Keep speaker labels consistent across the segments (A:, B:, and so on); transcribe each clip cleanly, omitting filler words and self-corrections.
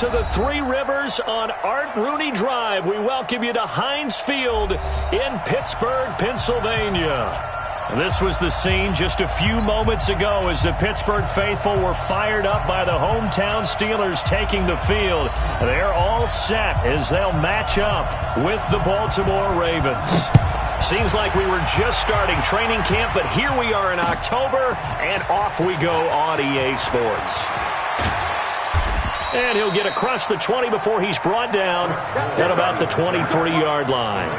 A: to the Three Rivers on Art Rooney Drive. We welcome you to Heinz Field in Pittsburgh, Pennsylvania. This was the scene just a few moments ago as the Pittsburgh faithful were fired up by the hometown Steelers taking the field. They're all set as they'll match up with the Baltimore Ravens. Seems like we were just starting training camp, but here we are in October, and off we go on EA Sports. And he'll get across the 20 before he's brought down at about the 23-yard line.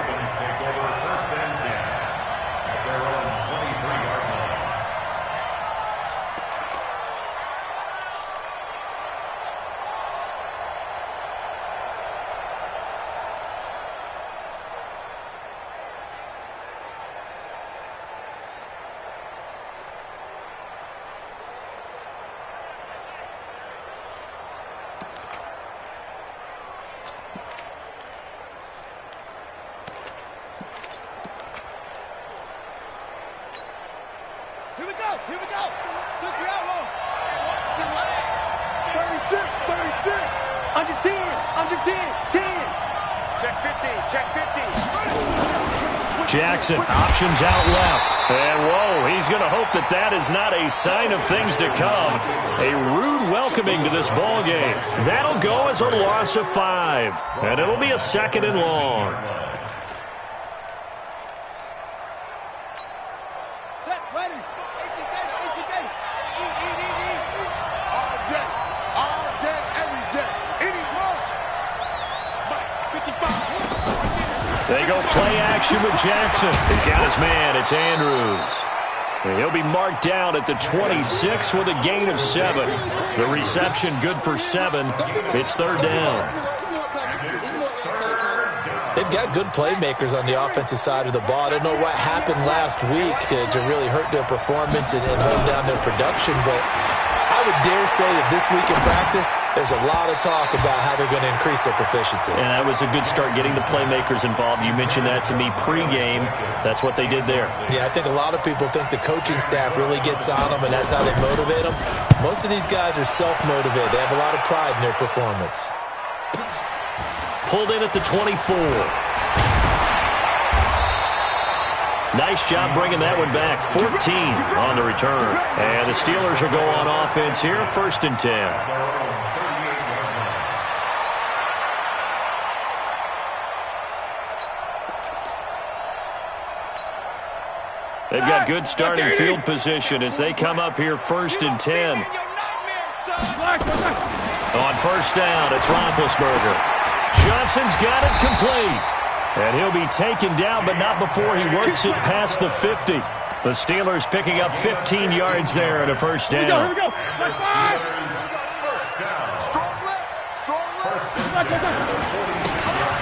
B: Here we go. Switch the arrow. 36. Under 10. 10. Check 50.
A: Jackson, options out left. And whoa, he's going to hope that is not a sign of things to come. A rude welcoming to this ball game. That'll go as a loss of 5. And it'll be a 2nd and long. They go play action with Jackson. He's got his man. It's Andrews. And he'll be marked down at the 26 with a gain of 7. The reception good for 7. It's 3rd down.
C: They've got good playmakers on the offensive side of the ball. I don't know what happened last week to really hurt their performance and hold down their production, but I would dare say that this week in practice, there's a lot of talk about how they're going to increase their proficiency.
A: And that was a good start, getting the playmakers involved. You mentioned that to me pregame. That's what they did there.
C: Yeah, I think a lot of people think the coaching staff really gets on them, and that's how they motivate them. Most of these guys are self-motivated. They have a lot of pride in their performance.
A: Pulled in at the 24. Nice job bringing that one back. 14 on the return. And the Steelers will go on offense here, 1st and 10. They've got good starting field position as they come up here, 1st and 10. On 1st down, it's Roethlisberger. Johnson's got it complete. And he'll be taken down, but not before he works it past the 50. The Steelers picking up 15 yards there at a 1st down.
B: Here we go.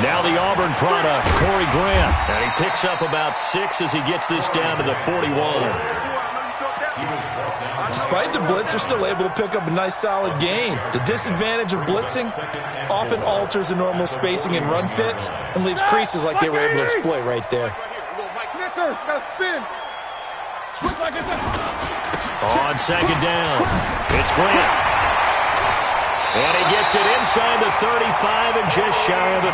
A: Now the Auburn product, Corey Grant. And he picks up about 6 as he gets this down to the 41.
C: Despite the blitz, they're still able to pick up a nice, solid gain. The disadvantage of blitzing often alters the normal spacing and run fits and leaves creases like they were able to exploit right there.
A: On 2nd down, it's Grant. And he gets it inside the 35 and just shy of the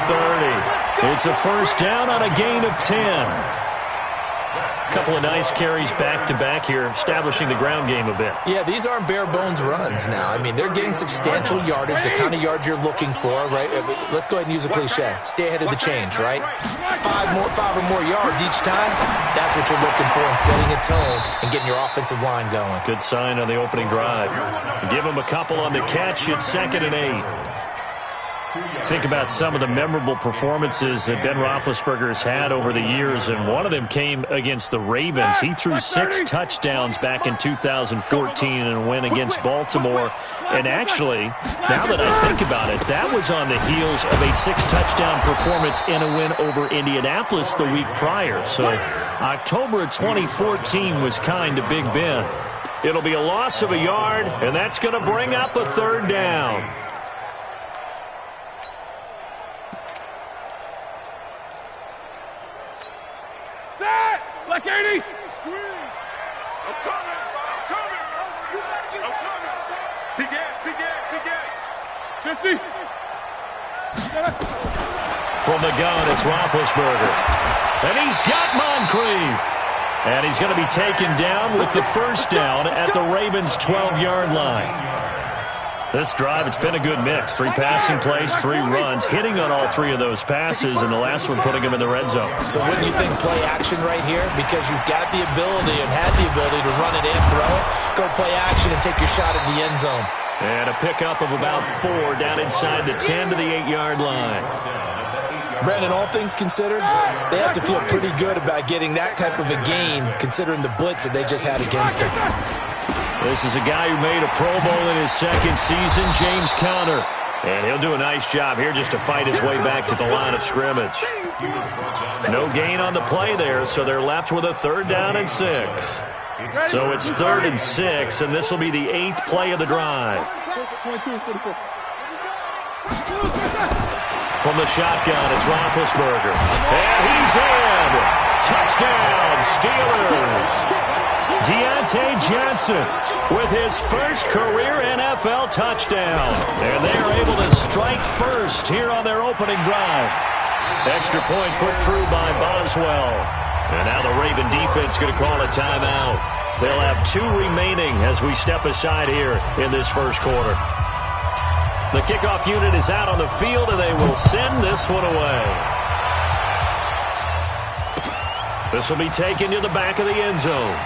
A: 30. It's a 1st down on a gain of 10. Couple of nice carries back-to-back here, establishing the ground game a bit.
C: Yeah, these aren't bare-bones runs now. I mean, they're getting substantial yardage, the kind of yards you're looking for, right? Let's go ahead and use a cliche. Stay ahead of the change, right? 5 or more yards each time, that's what you're looking for in setting a tone and getting your offensive line going.
A: Good sign on the opening drive. Give them a couple on the catch. It's 2nd and 8. Think about some of the memorable performances that Ben Roethlisberger has had over the years, and one of them came against the Ravens. He threw 6 touchdowns back in 2014 in a win against Baltimore. And actually, now that I think about it, that was on the heels of a 6-touchdown performance in a win over Indianapolis the week prior. So October of 2014 was kind of Big Ben. It'll be a loss of a yard, and that's going to bring up a 3rd down.
B: Black 80.
D: Squeeze. I'm coming. I'm coming. Begin.
B: 50.
A: From the gun, it's Roethlisberger. And he's got Moncrief. And he's going to be taken down with the first down at the Ravens' 12-yard line. This drive, it's been a good mix. 3 passing plays, 3 runs, hitting on all 3 of those passes, and the last one putting him in the red zone.
C: So wouldn't you think play action right here? Because you've got the ability and had the ability to run it and throw it. Go play action and take your shot at the end zone.
A: And a pickup of about 4 down inside the 10 to the 8-yard line.
C: Brandon, all things considered, they have to feel pretty good about getting that type of a gain, considering the blitz that they just had against him.
A: This is a guy who made a Pro Bowl in his second season, James Conner. And he'll do a nice job here just to fight his way back to the line of scrimmage. No gain on the play there, so they're left with a 3rd down and 6. So it's 3rd and 6, and this will be the 8th play of the drive. From the shotgun, it's Roethlisberger. And he's in! Touchdown, Steelers! Deontay Johnson with his first career NFL touchdown. And they are able to strike first here on their opening drive. Extra point put through by Boswell. And now the Raven defense going to call a timeout. They'll have 2 remaining as we step aside here in this first quarter. The kickoff unit is out on the field, and they will send this one away. This will be taken to the back of the end zone.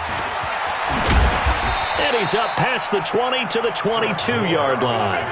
A: And he's up past the 20 to the 22-yard line.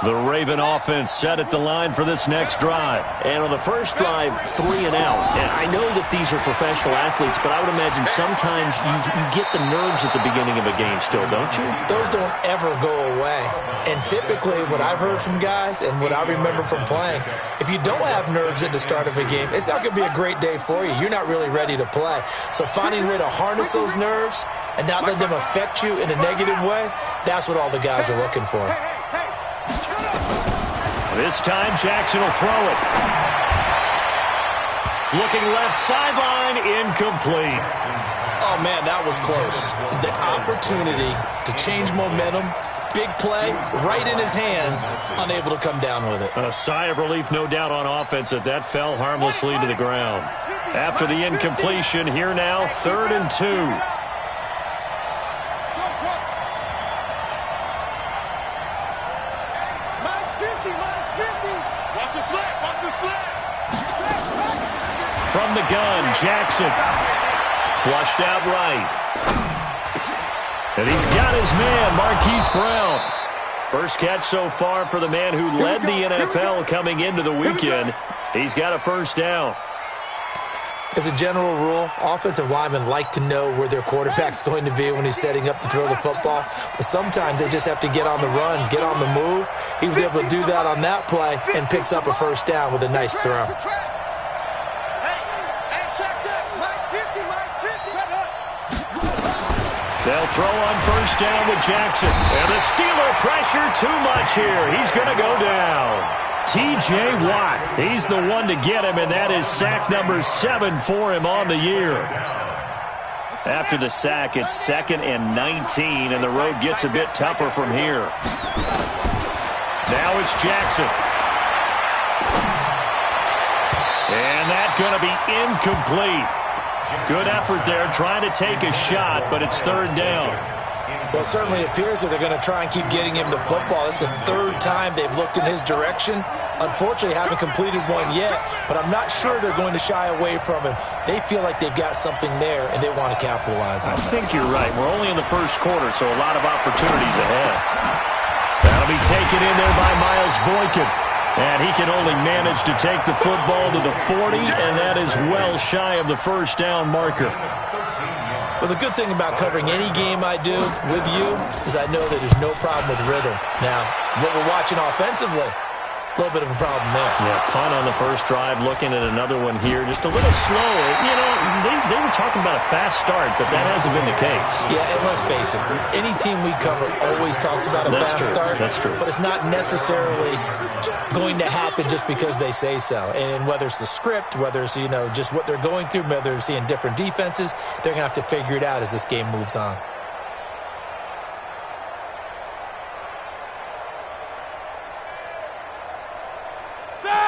A: The Raven offense set at the line for this next drive.
E: And on the first drive, 3 and out. And I know that these are professional athletes, but I would imagine sometimes you get the nerves at the beginning of a game still, don't you?
C: Those don't ever go away. And typically what I've heard from guys and what I remember from playing, if you don't have nerves at the start of a game, it's not going to be a great day for you. You're not really ready to play. So finding a way to harness those nerves and not let them affect you in a negative way, that's what all the guys are looking for.
A: This time, Jackson will throw it. Looking left sideline, incomplete.
C: Oh, man, that was close. The opportunity to change momentum, big play, right in his hands, unable to come down with it.
A: A sigh of relief, no doubt, on offense that fell harmlessly to the ground. After the incompletion, here now, 3rd and 2. From the gun, Jackson. Flushed out right. And he's got his man, Marquise Brown. First catch so far for the man who led the NFL coming into the weekend. He's got a first down.
C: As a general rule, offensive linemen like to know where their quarterback's going to be when he's setting up to throw the football. But sometimes they just have to get on the run, get on the move. He was able to do that on that play and picks up a first down with a nice throw.
A: They'll throw on first down with Jackson. And the Steeler pressure too much here. He's going to go down. T.J. Watt, he's the one to get him, and that is sack number 7 for him on the year. After the sack, it's 2nd and 19, and the road gets a bit tougher from here. Now it's Jackson. And that's going to be incomplete. Good effort there, trying to take a shot, but it's 3rd down.
C: Well, it certainly appears that they're going to try and keep getting him the football. It's the 3rd time they've looked in his direction. Unfortunately, haven't completed one yet, but I'm not sure they're going to shy away from him. They feel like they've got something there, and they want to capitalize on it.
A: I think you're right. We're only in the first quarter, so a lot of opportunities ahead. That'll be taken in there by Miles Boykin. And he can only manage to take the football to the 40, and that is well shy of the first down marker.
C: Well, the good thing about covering any game I do with you is I know that there's no problem with rhythm. Now, what we're watching offensively, little bit of a problem there.
A: Yeah, punt on the first drive, looking at another one here. Just a little slow. You know, they were talking about a fast start, but that hasn't been the case.
C: Yeah, and let's face it, any team we cover always talks about a fast start.
A: That's true.
C: But it's not necessarily going to happen just because they say so. And whether it's the script, whether it's, you know, just what they're going through, whether they're seeing different defenses, they're going to have to figure it out as this game moves on.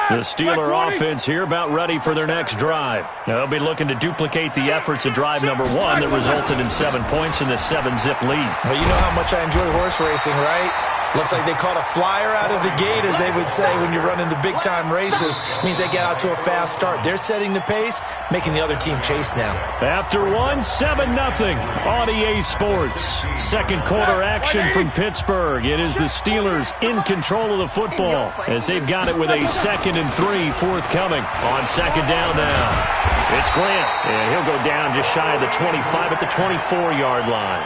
A: The Steeler offense here about ready for their next drive. Now, they'll be looking to duplicate the efforts of drive number 1 that resulted in 7 points in this 7-zip lead.
C: Well, you know how much I enjoy horse racing, right? Looks like they caught a flyer out of the gate, as they would say when you're running the big-time races. Means they get out to a fast start. They're setting the pace, making the other team chase now.
A: After 1, 7-0 on EA Sports. Second quarter action from Pittsburgh. It is the Steelers in control of the football as they've got it with a 2nd and 3 forthcoming. On second down now, it's Grant, and he'll go down just shy of the 25 at the 24-yard line.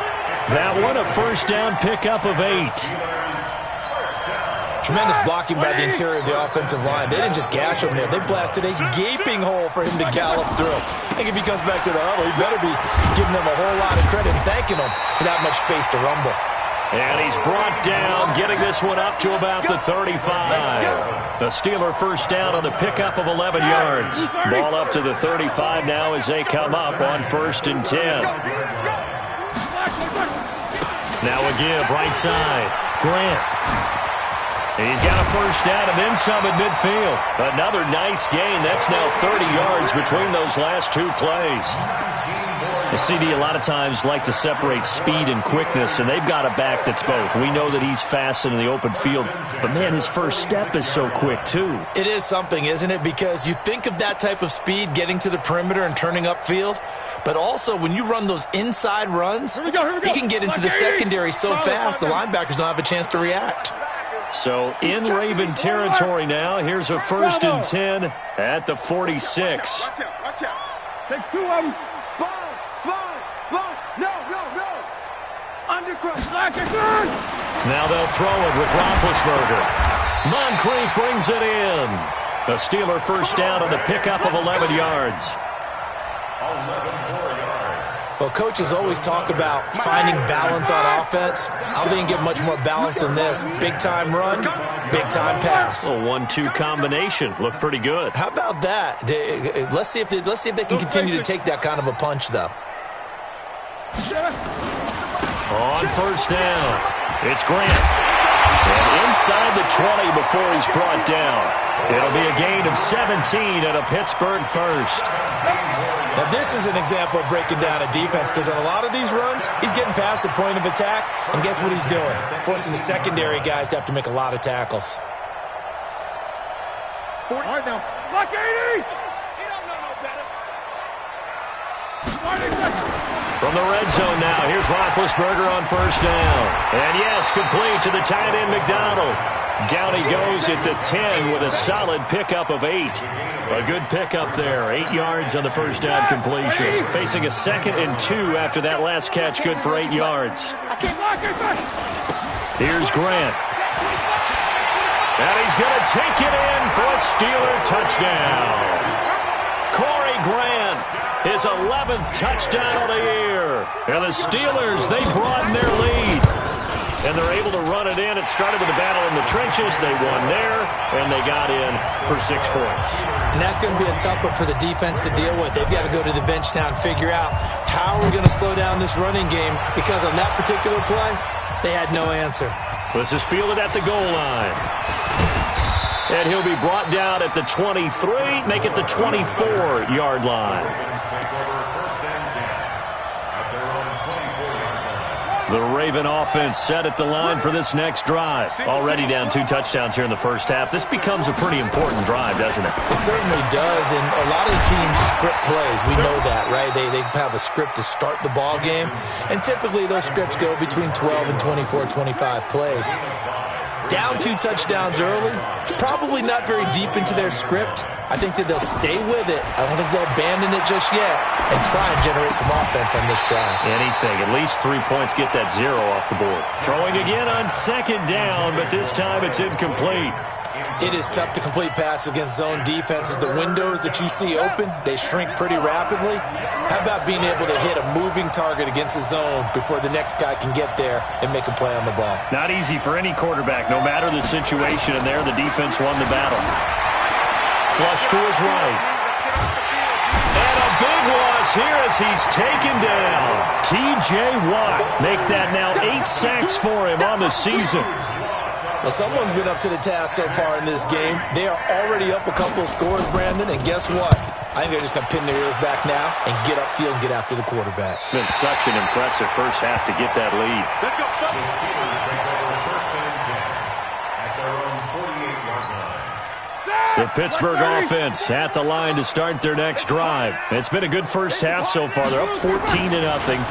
A: That one, a first down pickup of 8.
C: Tremendous blocking by the interior of the offensive line. They didn't just gash him there. They blasted a gaping hole for him to gallop through. I think if he comes back to the huddle, he better be giving them a whole lot of credit and thanking them for that much space to rumble.
A: And he's brought down, getting this one up to about the 35. The Steeler first down on the pickup of 11 yards. Ball up to the 35 now as they come up on 1st and 10. Now a give, right side. Grant. He's got a first down and then some at midfield. Another nice gain. That's now 30 yards between those last 2 plays. The CD a lot of times like to separate speed and quickness, and they've got a back that's both. We know that he's fast in the open field, but, man, his first step is so quick, too.
C: It is something, isn't it? Because you think of that type of speed getting to the perimeter and turning upfield, but also when you run those inside runs, he can get into the secondary so fast the linebackers don't have a chance to react.
A: So in Raven territory now. Here's a 1st and 10 at the 46.
B: Watch out. Take 2 of them. Spawn. No. Undercrush.
A: Now they'll throw it with Roethlisberger. Moncrief brings it in. The Steeler first down on the pickup of 11 yards.
C: Well, coaches always talk about finding balance on offense. I don't think you can get much more balance than this. Big-time run, big-time pass.
A: A 1-2 combination. Looked pretty good.
C: How about that? Let's see if they can continue to take that kind of a punch, though.
A: On first down, it's Grant. And inside the 20 before he's brought down. It'll be a gain of 17 and a Pittsburgh first.
C: Now, this is an example of breaking down a defense, because on a lot of these runs, he's getting past the point of attack, and guess what he's doing? Forcing the secondary guys to have to make a lot of tackles.
B: 40. All right, now. Lock 80! He don't know no better.
A: From the red zone now, here's Roethlisberger on first down. And yes, complete to the tight end McDonald. Down he goes at the 10 with a solid pickup of 8. A good pickup there. 8 yards on the first down completion. Facing a 2nd and 2 after that last catch, good for 8 yards. Here's Grant. And he's going to take it in for a Steeler touchdown. Corey Grant, his 11th touchdown of the year. And the Steelers, they broaden their lead. And they're able to run it in. It started with a battle in the trenches. They won there, and they got in for 6 points.
C: And that's going to be a tough one for the defense to deal with. They've got to go to the bench now and figure out how we're going to slow down this running game, because on that particular play, they had no answer.
A: This is fielded at the goal line. And he'll be brought down at the 23, make it the 24-yard line. The Raven offense set at the line for this next drive. Already down 2 touchdowns here in the first half. This becomes a pretty important drive, doesn't it?
C: It certainly does, and a lot of teams script plays. We know that, right? They have a script to start the ball game, and typically those scripts go between 12 and 24, 25 plays. Down 2 touchdowns early, probably not very deep into their script. I think that they'll stay with it. I don't think they'll abandon it just yet and try and generate some offense on this drive.
A: Anything. At least 3 points, get that 0 off the board. Throwing again on second down, but this time it's incomplete.
C: It is tough to complete passes against zone defenses. The windows that you see open, they shrink pretty rapidly. How about being able to hit a moving target against a zone before the next guy can get there and make a play on the ball?
A: Not easy for any quarterback, no matter the situation, and there the defense won the battle. Flush to his right. And a big loss here as he's taken down. T.J. Watt make that now 8 sacks for him on the season.
C: Well, someone's been up to the task so far in this game. They are already up a couple of scores, Brandon, and guess what? I think they're just going to pin their ears back now and get upfield and get after the quarterback.
A: Been such an impressive first half to get that lead.
D: Let's go. The Steelers take over first and 10 at their own 48-yard line.
A: The Pittsburgh offense at the line to start their next drive. It's been a good first half so far. They're up 14-0.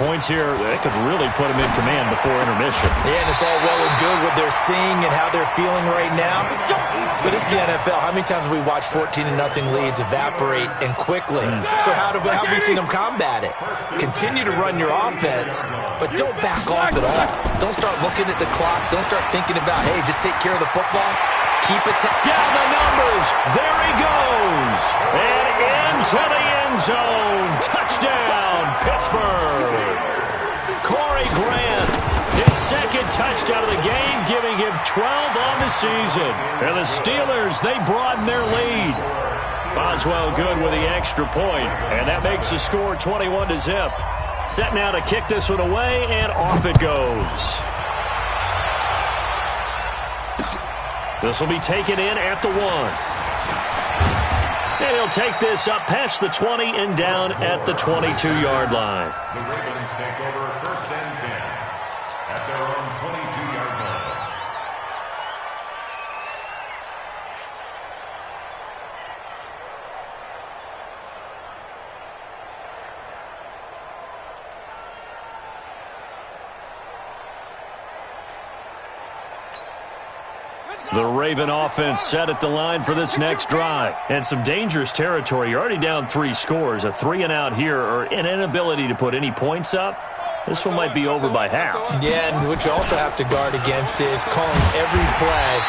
A: Points here, they could really put them in command before intermission.
C: Yeah, and it's all well and good what they're seeing and how they're feeling right now. But it's the NFL. How many times have we watched 14-0 leads evaporate and quickly? So how have we seen them combat it? Continue to run your offense, but don't back off at all. Don't start looking at the clock. Don't start thinking about, hey, just take care of the football. Keep it
A: down the numbers. There he goes. And into the end zone. Touchdown, Pittsburgh. Corey Grant, his second touchdown of the game, giving him 12 on the season. And the Steelers, they broaden their lead. Boswell good with the extra point, and that makes the score 21-0. Set now to kick this one away, and off it goes. This will be taken in at the 1. And he'll take this up past the 20 and down at the 22-yard line.
D: The Ravens take over first and 10 at their own 22-yard line.
A: The Raven offense set at the line for this next drive. And some dangerous territory. You're already down 3 scores. A 3-and-out here or an inability to put any points up. This one might be over by half.
C: Yeah, and what you also have to guard against is calling every play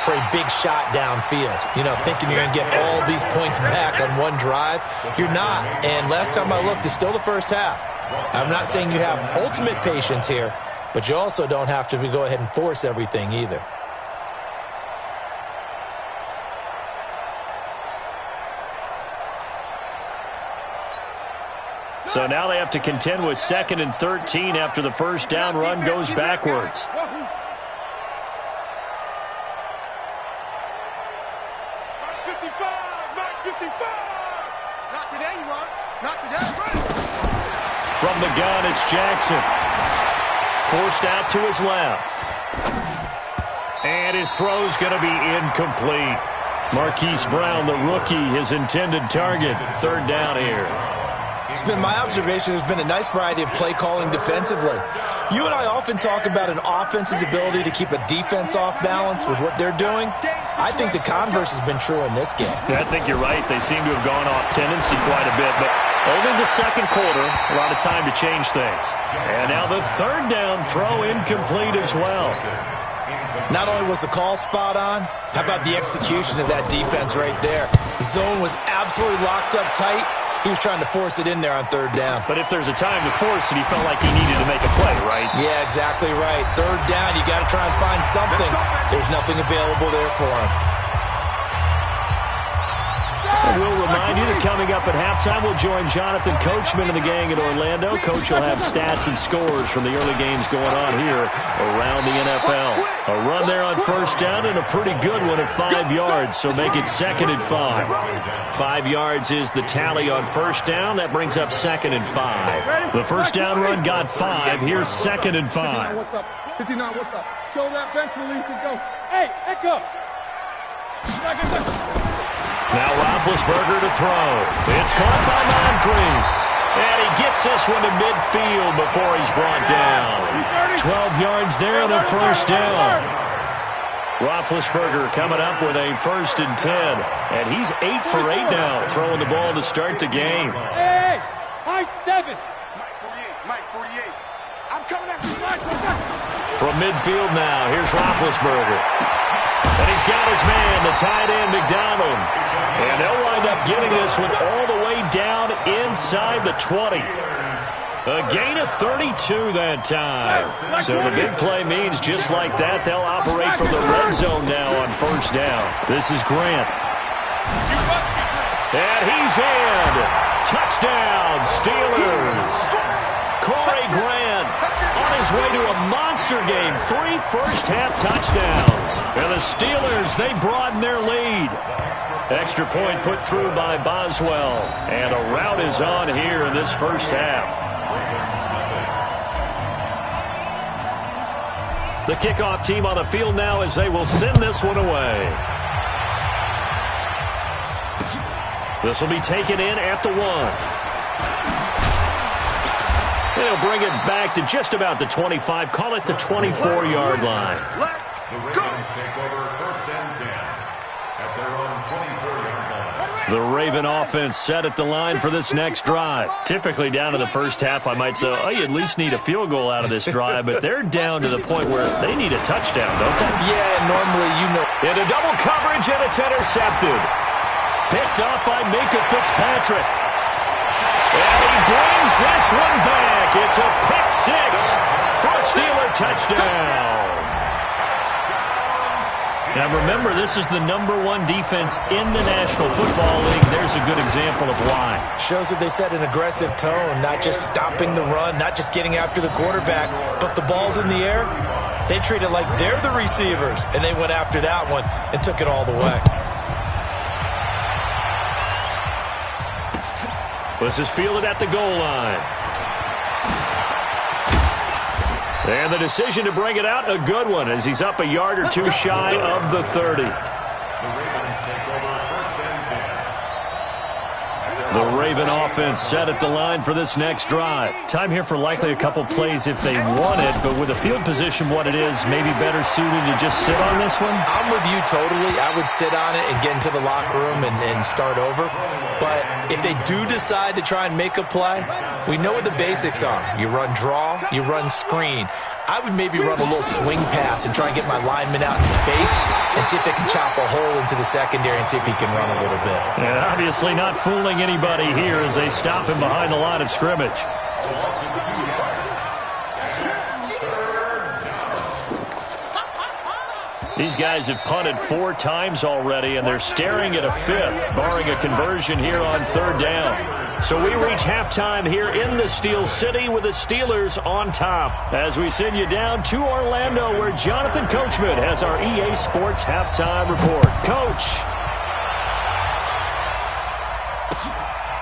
C: for a big shot downfield. You know, thinking you're going to get all these points back on one drive. You're not. And last time I looked, it's still the first half. I'm not saying you have ultimate patience here, but you also don't have to go ahead and force everything either.
A: So now they have to contend with 2nd and 13 after the first down run goes backwards.
B: Not today, you are. Not today.
A: From the gun, it's Jackson. Forced out to his left. And his throw's going to be incomplete. Marquise Brown, the rookie, his intended target. 3rd down here.
C: It's been my observation there's been a nice variety of play calling defensively. You and I often talk about an offense's ability to keep a defense off balance with what they're doing. I think the converse has been true in this game.
A: Yeah, I think you're right. They seem to have gone off tendency quite a bit, but only the second quarter, a lot of time to change things. And now the 3rd down throw incomplete as well.
C: Not only was the call spot on, how about the execution of that defense right there? The zone was absolutely locked up tight. He was trying to force it in there on 3rd down.
A: But if there's a time to force it, he felt like he needed to make a play, right?
C: Yeah, exactly right. 3rd down, you got to try and find something. There's nothing available there for him.
A: And we'll remind you that coming up at halftime, we'll join Jonathan Coachman and the gang in Orlando. Coach will have stats and scores from the early games going on here around the NFL. A run there on 1st down and a pretty good one at 5 yards, so make it 2nd and 5. 5 yards is the tally on 1st down. That brings up 2nd and 5. The 1st down run got 5. Here's 2nd and 5.
B: What's up? 59, what's up? Show that bench release and go. Hey, echo.
A: Now Roethlisberger to throw. It's caught by Moncrief. And he gets this one to midfield before he's brought down. 12 yards there on a 1st down. Roethlisberger coming up with a 1st and 10. And he's 8 for 8 now, throwing the ball to start the game.
B: Hey, high 7.
D: Mike 48. I'm coming after you.
A: From midfield now, here's Roethlisberger. And he he's got his man, the tight end, McDonald. And they'll wind up getting this one all the way down inside the 20. A gain of 32 that time. So the big play means just like that, they'll operate from the red zone now on first down. This is Grant. And he's in. Touchdown, Steelers. Corey Grant on his way to a monster game. 3 first-half touchdowns. And the Steelers, they broaden their lead. Extra point put through by Boswell. And a rout is on here in this first half. The kickoff team on the field now as they will send this one away. This will be taken in at the 1. They'll bring it back to just about the 25. Call it the 24-yard line.
D: The Ravens take over first and 10 at their own 24-yard line.
A: The Raven offense set at the line for this next drive. Typically down to the first half, I might say, oh, you at least need a field goal out of this drive, but they're down to the point where they need a touchdown, don't they?
C: Yeah, normally, you know.
A: Into double coverage, and it's intercepted. Picked off by Minka Fitzpatrick. And he brings this one back. It's a pick six for a Steeler touchdown. Now remember, this is the #1 defense in the National Football League. There's a good example of why.
C: Shows that they set an aggressive tone, not just stopping the run, not just getting after the quarterback, but the ball's in the air. They treat it like they're the receivers, and they went after that one and took it all the way.
A: This is fielded at the goal line. And the decision to bring it out, a good one, as he's up a yard or two shy of the 30.
D: The Ravens take over first and 10.
A: The Raven offense set at the line for this next drive. Time here for likely a couple plays if they want it, but with the field position what it is, maybe better suited to just sit on this one?
C: I'm with you totally. I would sit on it and get into the locker room and start over. But if they do decide to try and make a play, we know what the basics are. You run draw, you run screen. I would maybe run a little swing pass and try and get my lineman out in space and see if they can chop a hole into the secondary and see if he can run a little bit.
A: And obviously not fooling anybody here as they stop him behind the line of scrimmage. These guys have punted 4 times already, and they're staring at a 5th, barring a conversion here on 3rd down. So we reach halftime here in the Steel City with the Steelers on top. As we send you down to Orlando, where Jonathan Coachman has our EA Sports halftime report. Coach.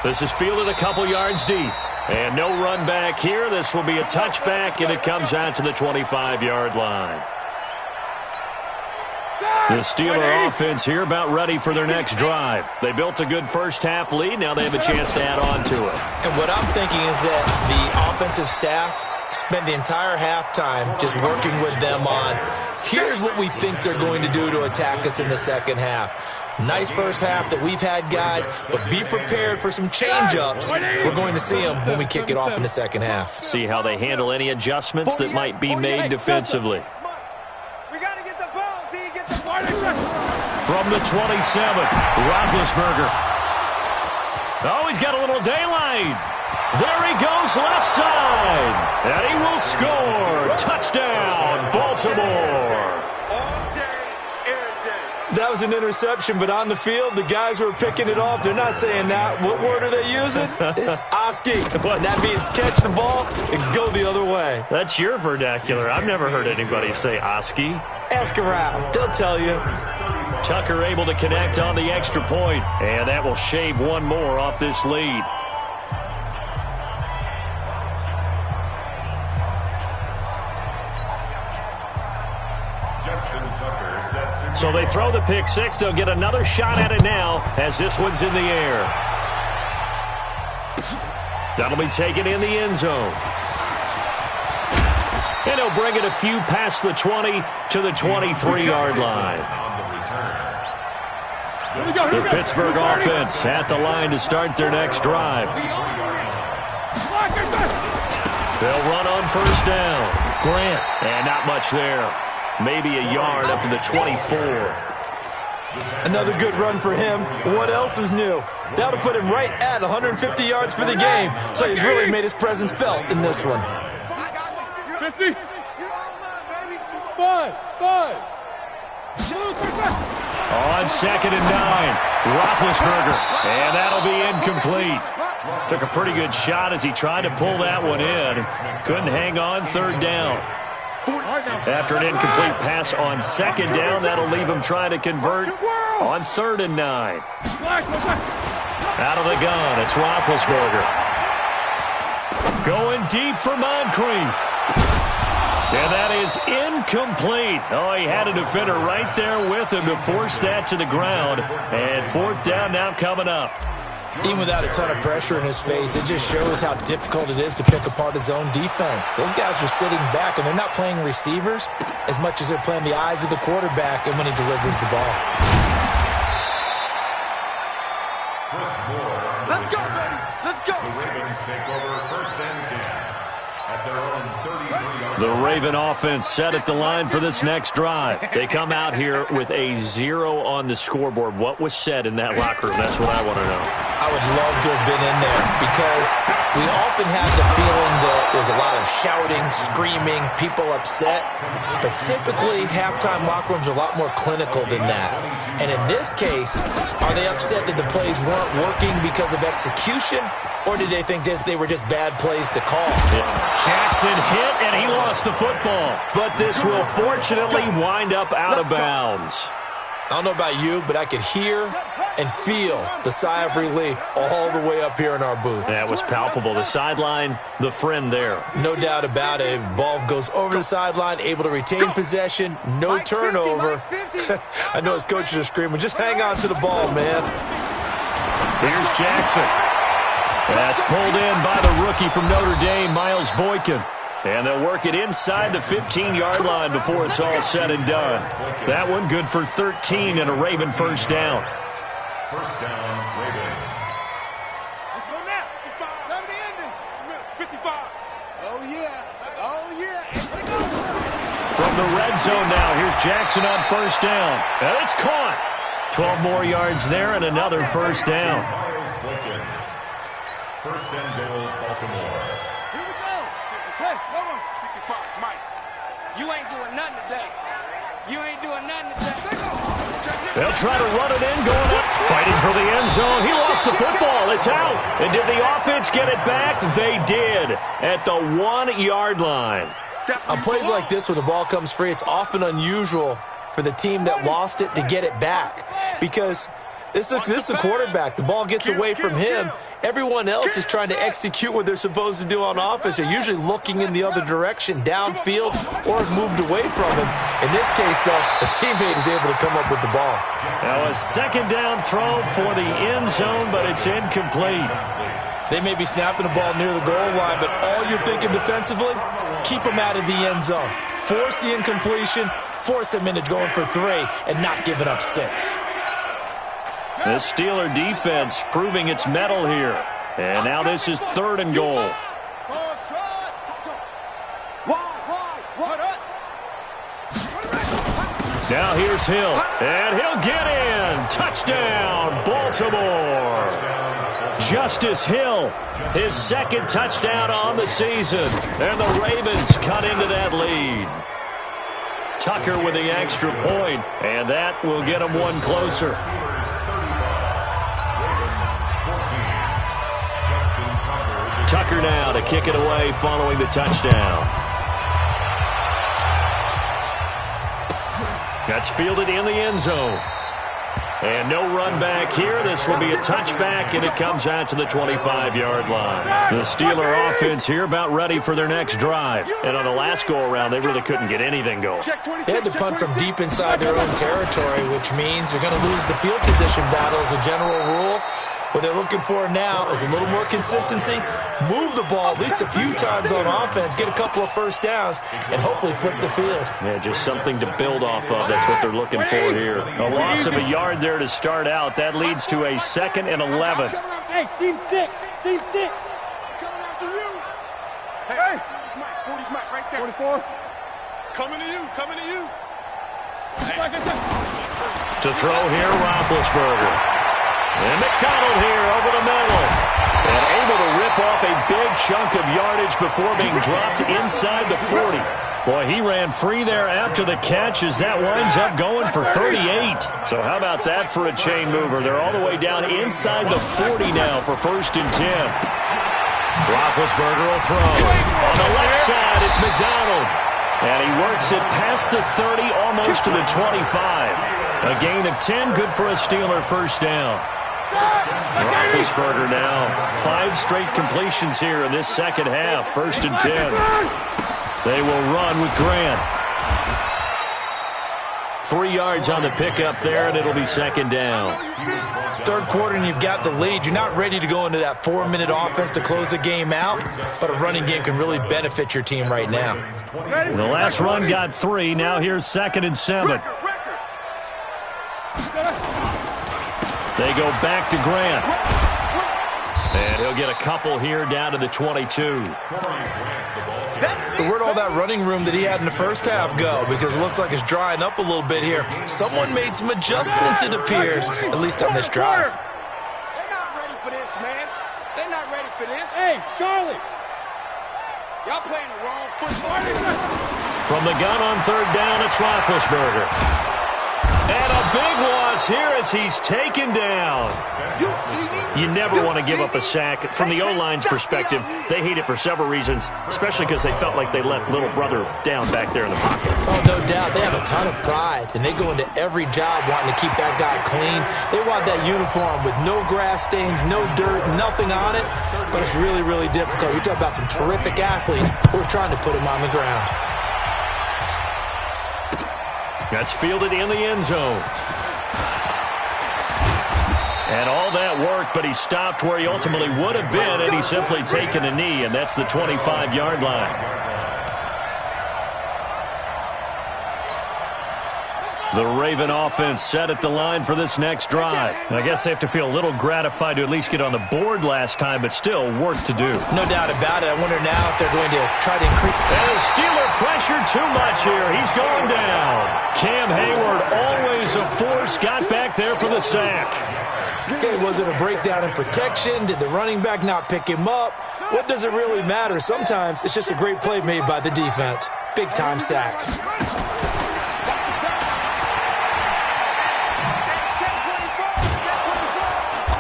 A: This is fielded a couple yards deep. And no run back here. This will be a touchback, and it comes out to the 25-yard line. The Steeler offense here about ready for their next drive. They built a good first-half lead. Now they have a chance to add on to it.
C: And what I'm thinking is that the offensive staff spent the entire halftime just working with them on, here's what we think they're going to do to attack us in the second half. Nice first half that we've had, guys, but be prepared for some change-ups. We're going to see them when we kick it off in the second half.
A: See how they handle any adjustments that might be made defensively. From the 27, Roethlisberger. Oh, he's got a little daylight. There he goes, left side. And he will score. Touchdown, Baltimore.
C: That was an interception, but on the field, the guys who are picking it off, they're not saying that. What word are they using? It's Oski. That means catch the ball and go the other way.
A: That's your vernacular. I've never heard anybody say Oski.
C: Ask around. They'll tell you.
A: Tucker able to connect on the extra point, and that will shave one more off this lead. So they throw the pick six. They'll get another shot at it now as this one's in the air. That'll be taken in the end zone. And he'll bring it a few past the 20 to the 23-yard line. The Pittsburgh offense at the line to start their next drive. They'll run on first down. Grant, and not much there. Maybe a yard up to the 24.
C: Another good run for him. What else is new? That'll put him right at 150 yards for the game, so he's really made his presence felt in this one.
B: 50. Five.
A: On 2nd and 9, Roethlisberger, and that'll be incomplete. Took a pretty good shot as he tried to pull that one in. Couldn't hang on 3rd down. After an incomplete pass on 2nd down, that'll leave him trying to convert on 3rd and 9. Out of the gun, it's Roethlisberger. Going deep for Moncrief. And that is incomplete. Oh, he had a defender right there with him to force that to the ground. And 4th down now coming up.
C: Even without a ton of pressure in his face, it just shows how difficult it is to pick apart his own defense. Those guys are sitting back, and they're not playing receivers as much as they're playing the eyes of the quarterback and when he delivers the ball.
B: Let's go, baby. Let's go.
D: The Ravens take over 1st and 10 at their own 33-yard.
A: The Raven offense set at the line for this next drive. They come out here with a 0 on the scoreboard. What was said in that locker room? That's what I want to know.
C: I would love to have been in there because we often have the feeling that there's a lot of shouting, screaming, people upset. But typically, halftime locker rooms are a lot more clinical than that. And in this case, are they upset that the plays weren't working because of execution? Or did they think they were just bad plays to call?
A: Jackson hit, and he lost the football. But this will fortunately wind up out of bounds.
C: I don't know about you, but I could hear and feel the sigh of relief all the way up here in our booth.
A: That was palpable. The sideline, the friend there.
C: No doubt about it. If ball goes over the sideline, able to retain possession, no turnover. I know his coaches are screaming, just hang on to the ball, man.
A: Here's Jackson. That's pulled in by the rookie from Notre Dame, Miles Boykin. And they'll work it inside the 15-yard line before it's all said and done. That one good for 13 and a Raven 1st down.
D: 1st down, Ravens.
B: Let's go now. 55. 70 ending. 55. Oh, yeah.
A: From the red zone now, here's Jackson on 1st down. And it's caught. 12 more yards there and another 1st down.
D: Miles Boykin. 1st and goal, Baltimore.
B: Here we go. Hey, no one. 55. Mike.
F: You ain't doing nothing today.
A: They'll try to run it in, going up, fighting for the end zone. He lost the football. It's out. And did the offense get it back? They did at the 1-yard line.
C: On plays like this where the ball comes free, it's often unusual for the team that lost it to get it back because this is a quarterback. The ball gets away from him. Everyone else is trying to execute what they're supposed to do on offense. They're usually looking in the other direction, downfield, or have moved away from him. In this case, though, the teammate is able to come up with the ball.
A: Now a 2nd down throw for the end zone, but it's incomplete.
C: They may be snapping the ball near the goal line, but all you're thinking defensively, keep them out of the end zone. Force the incompletion, force them into going for 3, and not giving up 6.
A: The Steeler defense proving its mettle here. And now this is 3rd and goal. Now here's Hill. And he'll get in. Touchdown, Baltimore. Justice Hill, his 2nd touchdown on the season. And the Ravens cut into that lead. Tucker with the extra point, and that will get him one closer. Tucker now to kick it away following the touchdown. That's fielded in the end zone. And no run back here. This will be a touchback, and it comes out to the 25-yard line. The Steeler offense here about ready for their next drive. And on the last go-around, they really couldn't get anything going.
C: They had to punt from deep inside their own territory, which means they're going to lose the field position battle as a general rule. What they're looking for now is a little more consistency, move the ball at least a few times on offense, get a couple of 1st downs, and hopefully flip the field.
A: Yeah, just something to build off of. That's what they're looking for here. A loss of a yard there to start out. That leads to a 2nd and 11.
F: Hey, seam 6.
B: Coming after you. Hey. 40's Mike right there. 44. Coming to you.
A: To throw here, Roethlisberger. And McDonald here over the middle. And able to rip off a big chunk of yardage before being dropped inside the 40. Boy, he ran free there after the catch as that winds up going for 38. So how about that for a chain mover? They're all the way down inside the 40 now for 1st and 10. Roethlisberger will throw. On the left side, it's McDonald. And he works it past the 30, almost to the 25. A gain of 10, good for a Steeler 1st down. Roethlisberger now, 5 straight completions here in this second half, 1st and 10. They will run with Grant. 3 yards on the pickup there, and it'll be 2nd down.
C: 3rd quarter, and you've got the lead. You're not ready to go into that 4-minute offense to close the game out, but a running game can really benefit your team right now.
A: The last run got 3. Now here's 2nd and 7. They go back to Grant. And he'll get a couple here down to the 22.
C: So where'd all that running room that he had in the first half go? Because it looks like it's drying up a little bit here. Someone made some adjustments, it appears, at least on this drive.
F: They're not ready for this, man. They're not ready for this. Hey, Charlie. Y'all playing the wrong football.
A: From the gun on 3rd down, it's Roethlisberger. And a big loss here as he's taken down. You never want to give up a sack. From the O-line's perspective, they hate it for several reasons, especially because they felt like they let little brother down back there in the pocket.
C: Oh, no doubt. They have a ton of pride, and they go into every job wanting to keep that guy clean. They want that uniform with no grass stains, no dirt, nothing on it, but it's really, really difficult. You're talking about some terrific athletes who are trying to put him on the ground.
A: That's fielded in the end zone. And all that worked, but he stopped where he ultimately would have been had he simply taken a knee, and that's the 25-yard line. The Raven offense set at the line for this next drive. I guess they have to feel a little gratified to at least get on the board last time, but still work to do.
C: No doubt about it. I wonder now if they're going to try to increase.
A: And the Steeler pressure too much here. He's going down. Cam Hayward, always a force, got back there for the sack.
C: Okay, was it a breakdown in protection? Did the running back not pick him up? What does it really matter? Sometimes it's just a great play made by the defense. Big-time sack.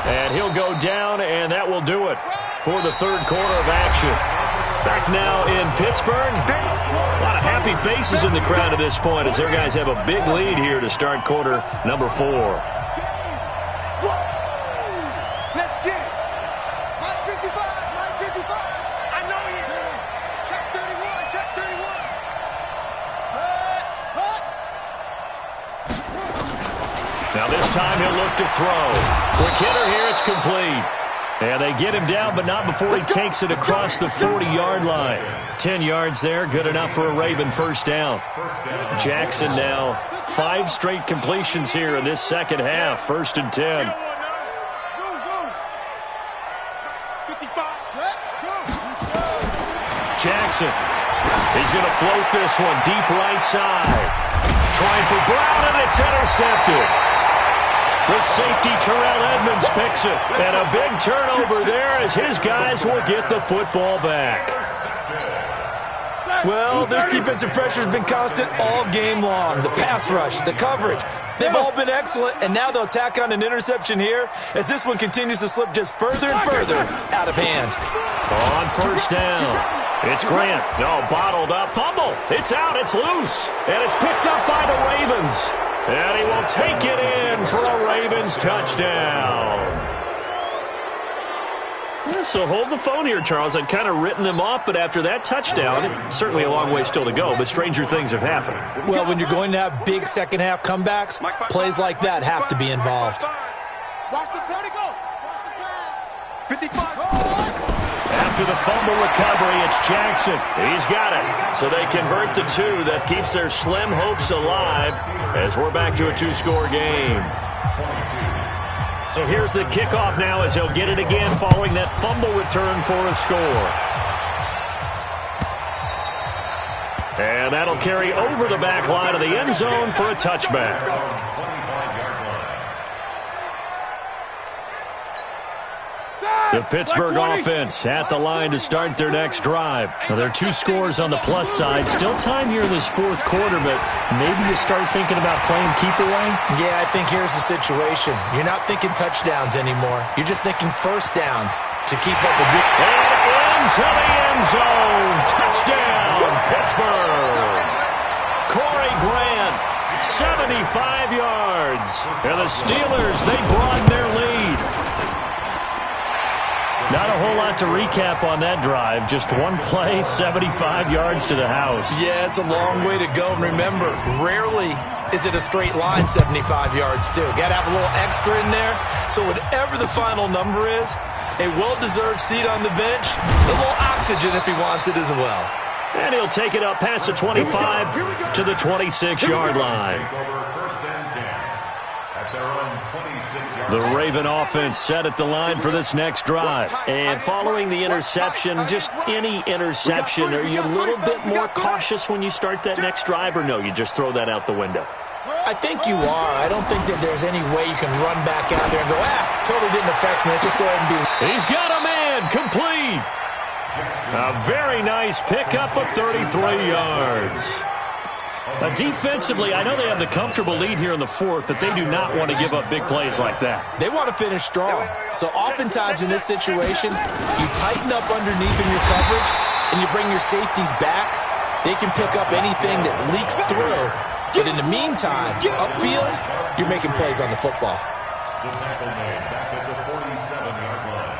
A: And he'll go down, and that will do it for the 3rd quarter of action. Back now in Pittsburgh. A lot of happy faces in the crowd at this point as their guys have a big lead here to start quarter number 4.
B: Let's get it. Mike 55, Mike 55. I know he is. Check 31, check 31.
A: Now this time he'll look to throw. Quick hitter here, it's complete. And they get him down, but not before he takes it across the 40-yard line. 10 yards there, good enough for a Raven 1st down. Jackson now 5 straight completions here in this second half, 1st and 10. Jackson, he's going to float this one deep right side. Trying for Brown, and it's intercepted. The safety, Terrell Edmonds, picks it. And a big turnover there as his guys will get the football back.
C: Well, this defensive pressure has been constant all game long. The pass rush, the coverage, they've all been excellent, and now they'll tack on an interception here as this one continues to slip just further and further out of hand.
A: On 1st down. It's Grant. No, bottled up. Fumble. It's out. It's loose. And it's picked up by the Ravens. And he will take it in for a Ravens touchdown. Yeah, so hold the phone here, Charles. I'd kind of written them off, but after that touchdown, certainly a long way still to go, but stranger things have happened.
C: Well, when you're going to have big second-half comebacks, plays like that have to be involved.
B: Watch the go. Watch the pass. 55.
A: After the fumble recovery, it's Jackson. He's got it. So they convert the 2. That keeps their slim hopes alive as we're back to a 2-score game. So here's the kickoff now as he'll get it again following that fumble return for a score. And that'll carry over the back line of the end zone for a touchback. The Pittsburgh offense at the line to start their next drive. Now, there are 2 scores on the plus side. Still time here in this fourth quarter, but maybe you start thinking about playing keep away?
C: Yeah, I think here's the situation. You're not thinking touchdowns anymore. You're just thinking first downs to keep up with your...
A: And into the end zone. Touchdown, Pittsburgh. Corey Grant, 75 yards. And the Steelers, they broaden their lead. Not a whole lot to recap on that drive. Just one play, 75 yards to the house.
C: Yeah, it's a long way to go. And remember, rarely is it a straight line 75 yards, too. Got to have a little extra in there. So whatever the final number is, a well-deserved seat on the bench, a little oxygen if he wants it as well.
A: And he'll take it up past the 25 to the 26-yard line. The Raven offense set at the line for this next drive.
E: And following the interception, just any interception, are you a little bit more cautious when you start that next drive, or no, you just throw that out the window?
C: I think you are. I don't think that there's any way you can run back out there and go, totally didn't affect me. Let's just go ahead and be...
A: He's got a man, complete. A very nice pickup of 33 yards. Defensively, I know they have the comfortable lead here in the fourth, but they do not want to give up big plays like that.
C: They want to finish strong. So oftentimes in this situation, you tighten up underneath in your coverage, and you bring your safeties back. They can pick up anything that leaks through. But in the meantime, upfield, you're making plays on the football.
D: The tackle made back at the 47-yard line.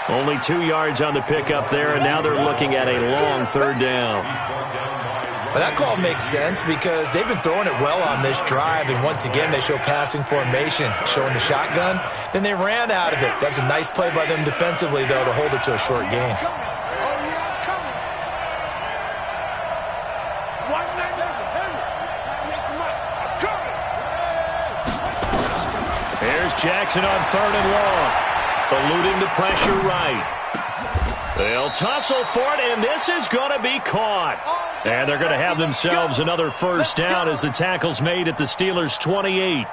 A: Only 2 yards on the pickup there, and now they're looking at a long third down.
C: Well, that call makes sense because they've been throwing it well on this drive, and once again they show passing formation, showing the shotgun. Then they ran out of it. That was a nice play by them defensively, though, to hold it to a short gain.
A: Here's Jackson on third and long. Eluding the pressure right. They'll tussle for it, and this is going to be caught. And they're going to have themselves another first down as the tackle's made at the Steelers' 28.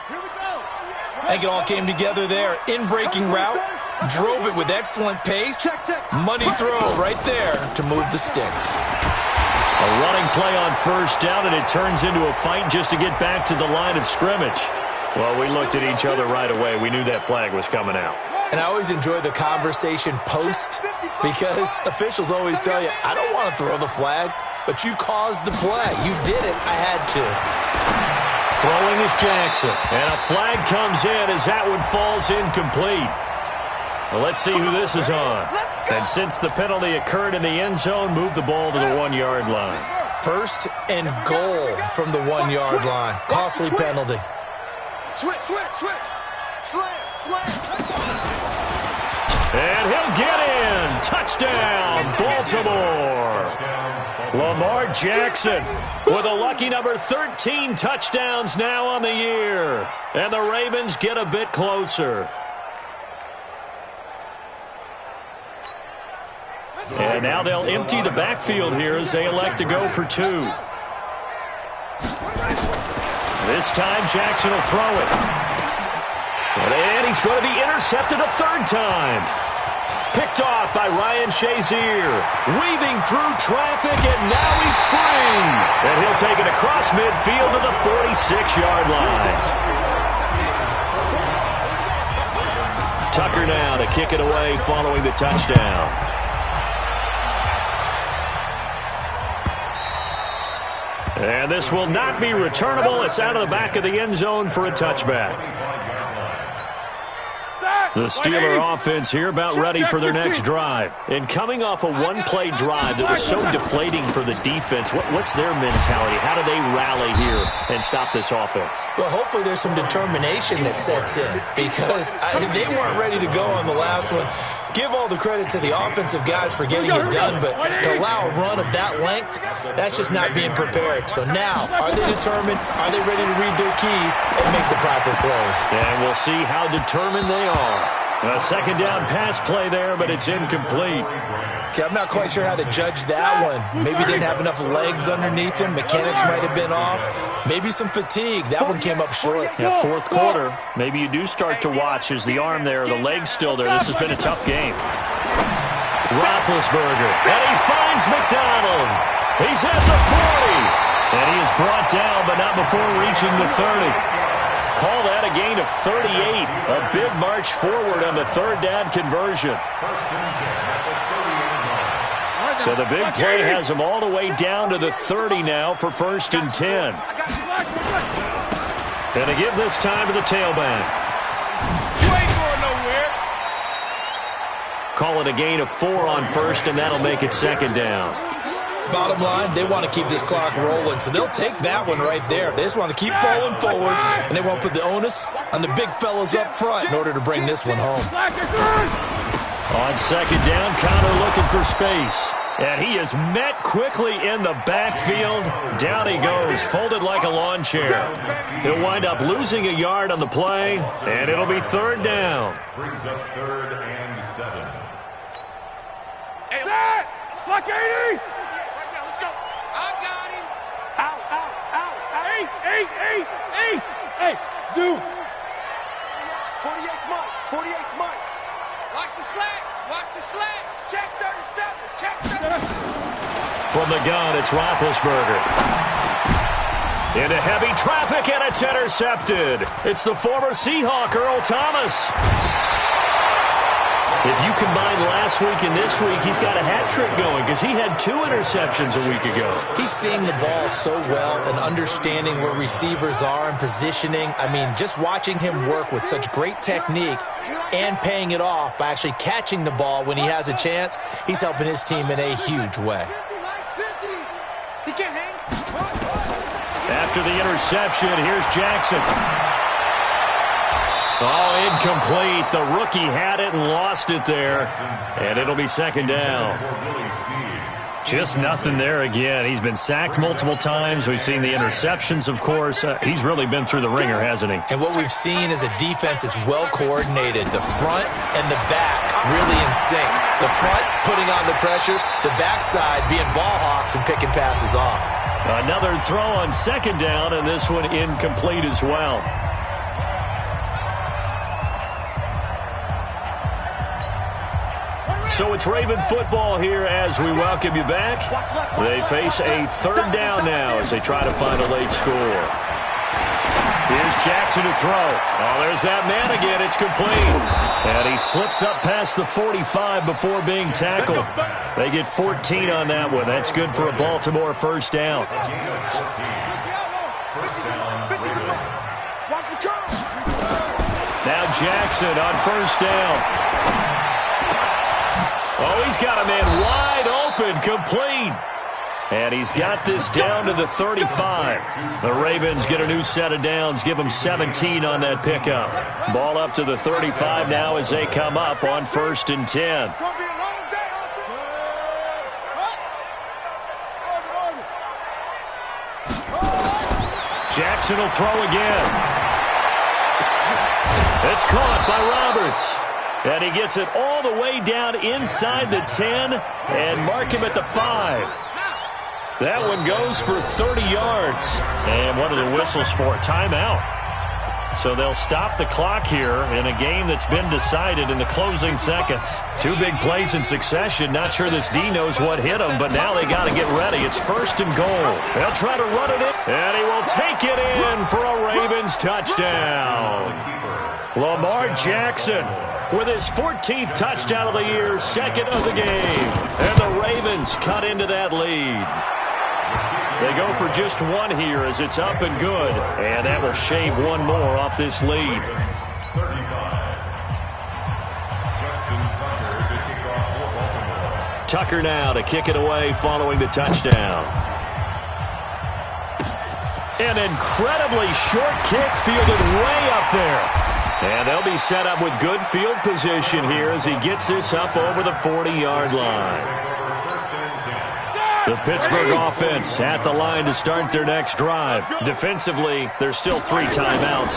C: I think it all came together there. In-breaking route, drove it with excellent pace. Money throw right there to move the sticks.
A: A running play on first down, and it turns into a fight just to get back to the line of scrimmage. Well, we looked at each other right away. We knew that flag was coming out.
C: And I always enjoy the conversation post because officials always tell you, I don't want to throw the flag, but you caused the play. You did it. I had to.
A: Throwing is Jackson, and a flag comes in as that one falls incomplete. Well, let's see who this is on. And since the penalty occurred in the end zone, move the ball to the 1 yard line.
C: First and goal from the 1 yard line. Costly penalty.
B: Switch. Slam.
A: And he'll get in. Touchdown, Baltimore. Lamar Jackson with a lucky number 13 touchdowns now on the year. And the Ravens get a bit closer. And now they'll empty the backfield here as they elect to go for 2. This time Jackson will throw it. And he's going to be intercepted a third time. Picked off by Ryan Shazier. Weaving through traffic, and now he's free. And he'll take it across midfield to the 46-yard line. Tucker now to kick it away following the touchdown. And this will not be returnable. It's out of the back of the end zone for a touchback. The Steeler offense here about ready for their next drive. And coming off a one-play drive that was so deflating for the defense, what's their mentality? How do they rally here and stop this offense?
C: Well, hopefully there's some determination that sets in because they weren't ready to go on the last one. Give all the credit to the offensive guys for getting it done, but to allow a run of that length, that's just not being prepared. So now, are they determined? Are they ready to read their keys and make the proper plays?
A: And we'll see how determined they are. A second down pass play there, but it's incomplete.
C: Okay, I'm not quite sure how to judge that one. Maybe didn't have enough legs underneath him. Mechanics might have been off. Maybe some fatigue. That one came up short.
A: Yeah, fourth quarter. Maybe you do start to watch as the arm there, the leg's still there. This has been a tough game. Roethlisberger, and he finds McDonald. He's at the 40. And he is brought down, but not before reaching the 30. Call that a gain of 38. A big march forward on the third down conversion. So the big play has him all the way down to the 30 now for 1st and 10. And to give this time to the tailback.
F: You ain't going nowhere.
A: Call it a gain of 4 on 1st, and that'll make it 2nd down.
C: Bottom line, they want to keep this clock rolling, so they'll take that one right there. They just want to keep falling forward, and they won't put the onus on the big fellas up front in order to bring this one home.
A: On 2nd down, Connor looking for space. And he is met quickly in the backfield. Down he goes, folded like a lawn chair. He'll wind up losing a yard on the play, and it'll be 3rd down.
D: Brings up 3rd and 7.
F: Hey, that! Block 80! Right now, let's go. I got him. Out. Hey. Hey, Zoo.
B: 48th month. 48th month.
F: Watch the slack. Check 37. Check 37.
A: From the gun, it's Roethlisberger. Into heavy traffic, and it's intercepted. It's the former Seahawk, Earl Thomas. If you combine last week and this week, he's got a hat trick going because he had 2 interceptions a week ago.
C: He's seeing the ball so well and understanding where receivers are and positioning. I mean, just watching him work with such great technique and paying it off by actually catching the ball when he has a chance, he's helping his team in a huge way.
B: He can't hang.
A: After the interception, here's Jackson. Oh, incomplete. The rookie had it and lost it there. And it'll be 2nd down. Just nothing there again. He's been sacked multiple times. We've seen the interceptions, of course. He's really been through the ringer, hasn't he?
C: And what we've seen is a defense that's well coordinated. The front and the back really in sync. The front putting on the pressure, the backside being ball hawks and picking passes off.
A: Another throw on 2nd down, and this one incomplete as well. So it's Raven football here as we welcome you back. They face a 3rd down now as they try to find a late score. Here's Jackson to throw. Oh, there's that man again. It's complete. And he slips up past the 45 before being tackled. They get 14 on that one. That's good for a Baltimore 1st down. Now Jackson on 1st down. Oh, he's got a man wide open, complete. And he's got this down to the 35. The Ravens get a new set of downs, give them 17 on that pickup. Ball up to the 35 now as they come up on 1st and 10. Jackson will throw again. It's caught by Roberts. And he gets it all the way down inside the 10 and mark him at the 5. That one goes for 30 yards. And what are the whistles for? Timeout. So they'll stop the clock here in a game that's been decided in the closing seconds. 2 big plays in succession. Not sure this D knows what hit him, but now they got to get ready. It's 1st and goal. They'll try to run it in, and he will take it in for a Ravens touchdown. Lamar Jackson with his 14th touchdown of the year, 2nd of the game. And the Ravens cut into that lead. They go for just 1 here as it's up and good. And that will shave 1 more off this lead. Tucker now to kick it away following the touchdown. An incredibly short kick fielded way up there. And they'll be set up with good field position here as he gets this up over the 40-yard line. The Pittsburgh offense at the line to start their next drive. Defensively, there's still 3 timeouts.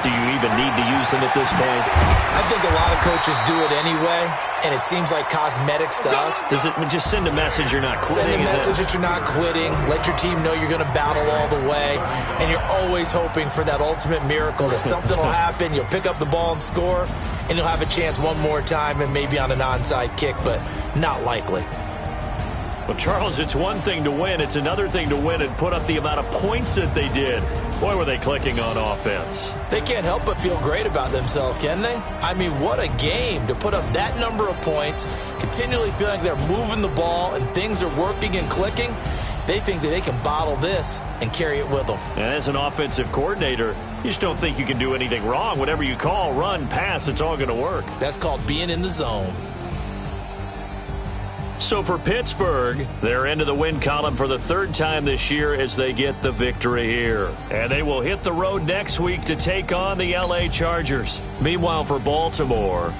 A: Do you even need to use them at this point?
C: I think a lot of coaches do it anyway, and it seems like cosmetics to us.
A: Does it just send a message you're not quitting?
C: Send a message that you're not quitting. Let your team know you're going to battle all the way, and you're always hoping for that ultimate miracle that something will happen, you'll pick up the ball and score, and you'll have a chance one more time and maybe on an onside kick, but not likely.
A: Well, Charles, it's one thing to win. It's another thing to win and put up the amount of points that they did. Boy, were they clicking on offense.
C: They can't help but feel great about themselves, can they? I mean, what a game to put up that number of points, continually feeling like they're moving the ball and things are working and clicking. They think that they can bottle this and carry it with them.
A: And as an offensive coordinator, you just don't think you can do anything wrong. Whatever you call, run, pass, it's all going to work.
C: That's called being in the zone.
A: So for Pittsburgh, they're into the win column for the 3rd time this year as they get the victory here. And they will hit the road next week to take on the LA Chargers. Meanwhile, for Baltimore,